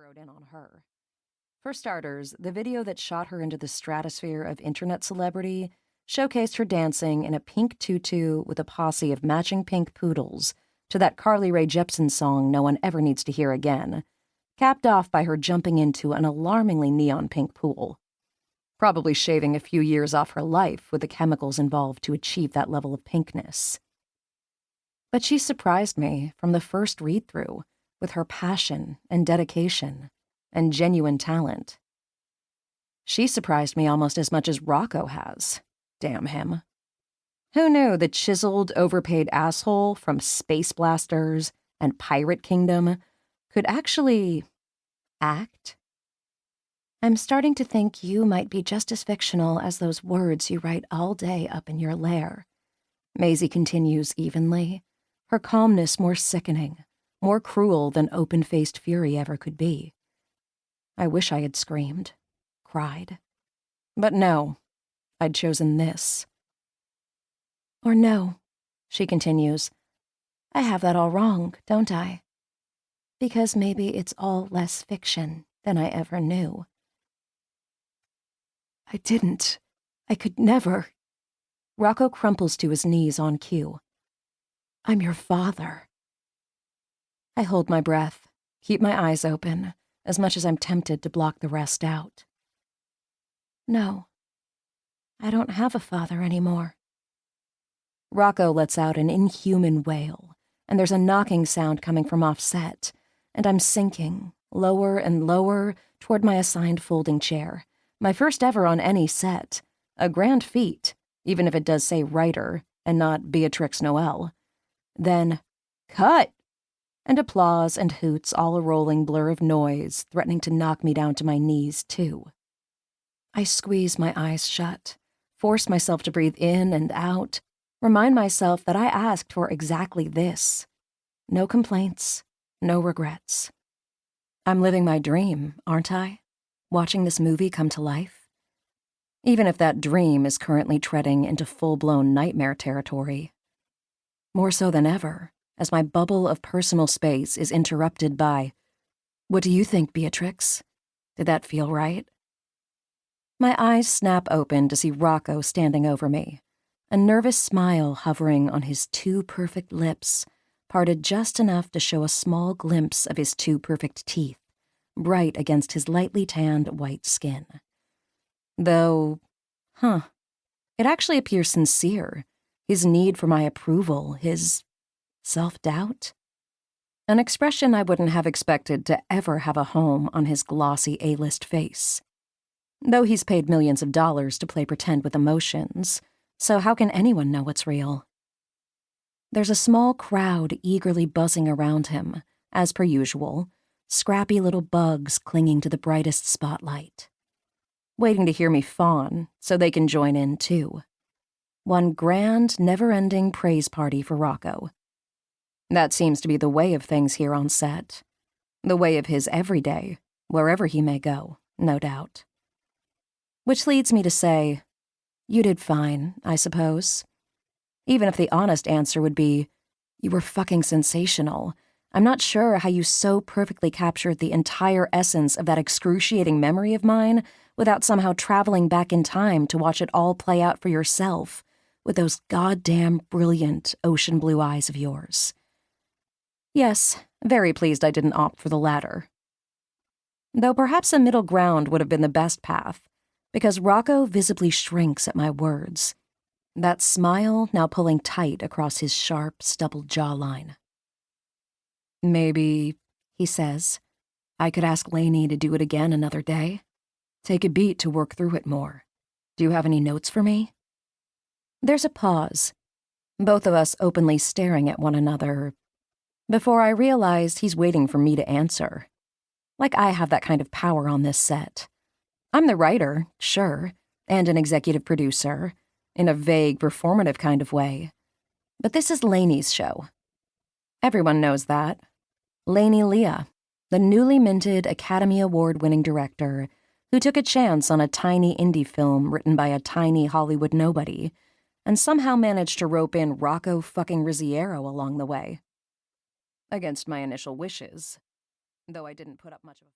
zeroed in on her. For starters, the video that shot her into the stratosphere of internet celebrity showcased her dancing in a pink tutu with a posse of matching pink poodles to that Carly Rae Jepsen song no one ever needs to hear again, capped off by her jumping into an alarmingly neon pink pool. Probably shaving a few years off her life with the chemicals involved to achieve that level of pinkness. But she surprised me from the first read-through with her passion and dedication and genuine talent. She surprised me almost as much as Rocco has. Damn him. Who knew the chiseled, overpaid asshole from Space Blasters and Pirate Kingdom could actually act? I'm starting to think you might be just as fictional as those words you write all day up in your lair. Maisie continues evenly, her calmness more sickening, more cruel than open-faced fury ever could be. I wish I had screamed, cried. But no, I'd chosen this. Or no, she continues, I have that all wrong, don't I? Because maybe it's all less fiction than I ever knew. I didn't. I could never. Rocco crumples to his knees on cue. I'm your father. I hold my breath, keep my eyes open, as much as I'm tempted to block the rest out. No, I don't have a father anymore. Rocco lets out an inhuman wail, and there's a knocking sound coming from offset, and I'm sinking, lower and lower, toward my assigned folding chair, my first ever on any set, a grand feat, even if it does say writer and not Beatrix Noel. Then, cut! And applause and hoots, all a rolling blur of noise, threatening to knock me down to my knees, too. I squeeze my eyes shut, force myself to breathe in and out, remind myself that I asked for exactly this. No complaints, no regrets. I'm living my dream, aren't I? Watching this movie come to life? Even if that dream is currently treading into full-blown nightmare territory. More so than ever, as my bubble of personal space is interrupted by, what do you think, Beatrix? Did that feel right? My eyes snap open to see Rocco standing over me, a nervous smile hovering on his two perfect lips, parted just enough to show a small glimpse of his two perfect teeth, bright against his lightly tanned white skin. Though, it actually appears sincere, his need for my approval, his self-doubt? An expression I wouldn't have expected to ever have a home on his glossy A-list face. Though he's paid millions of dollars to play pretend with emotions, so how can anyone know what's real? There's a small crowd eagerly buzzing around him, as per usual, scrappy little bugs clinging to the brightest spotlight. Waiting to hear me fawn so they can join in too. One grand, never-ending praise party for Rocco. That seems to be the way of things here on set. The way of his everyday, wherever he may go, no doubt. Which leads me to say, you did fine, I suppose. Even if the honest answer would be, you were fucking sensational. I'm not sure how you so perfectly captured the entire essence of that excruciating memory of mine without somehow traveling back in time to watch it all play out for yourself with those goddamn brilliant ocean blue eyes of yours. Yes, very pleased I didn't opt for the latter. Though perhaps a middle ground would have been the best path, because Rocco visibly shrinks at my words, that smile now pulling tight across his sharp, stubbled jawline. Maybe, he says, I could ask Lainey to do it again another day. Take a beat to work through it more. Do you have any notes for me? There's a pause, both of us openly staring at one another, before I realized he's waiting for me to answer. Like I have that kind of power on this set. I'm the writer, sure, and an executive producer, in a vague, performative kind of way. But this is Lainey's show. Everyone knows that. Lainey Leah, the newly minted Academy Award-winning director who took a chance on a tiny indie film written by a tiny Hollywood nobody and somehow managed to rope in Rocco fucking Riziero along the way. Against my initial wishes, though I didn't put up much of a